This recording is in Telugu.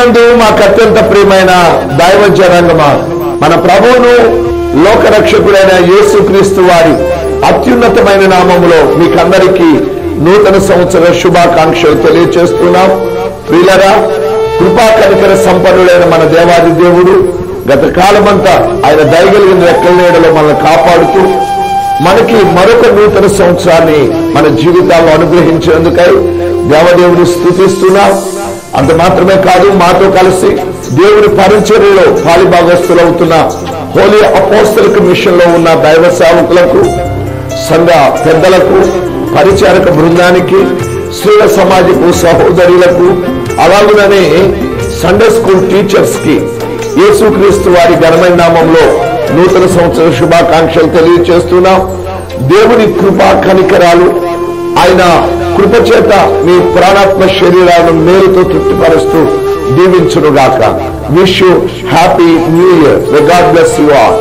ప్రభునందు మాకు అత్యంత ప్రియమైన దైవ జనాంగమా, మన ప్రభువును లోకరక్షకుడైన యేసుక్రీస్తు వారి అత్యున్నతమైన నామములో మీకందరికీ నూతన సంవత్సర శుభాకాంక్షలు తెలియజేస్తున్నాం. ప్రియులారా, కృపా కనికర సంపన్నుడైన మన దేవాది దేవుడు గత కాలమంతా ఆయన దయగలిగిన రెక్కల నీడలో మనల్ని కాపాడుతూ మనకి మరొక నూతన సంవత్సరాన్ని మన జీవితాల్లో అనుగ్రహించేందుకై దేవదేవుని స్తుతిస్తున్నాం. అంత మాత్రమే కాదు, మాతో కలిసి దేవుని పరిచర్యలో పాలిభాగస్తులవుతున్న హోలీ అపోస్తలిక్ మిషన్ లో ఉన్న దైవ సేవకులకు, సంఘ పెద్దలకు, పరిచారక బృందానికి, స్త్రీల సమాజపు సహోదరులకు, అలాగుననే సండే స్కూల్ టీచర్స్ కి యేసుక్రీస్తు వారి ఘనమైన నామంలో నూతన సంవత్సర శుభాకాంక్షలు తెలియజేస్తున్నాం. దేవుని కృపా కనికరాలు, ఆయన కృపచేత మీ ప్రాణాత్మ శరీరాలను మేలుతో తృప్తిపరుస్తూ దీవించునుగాక. Wish you happy new year. God bless you all.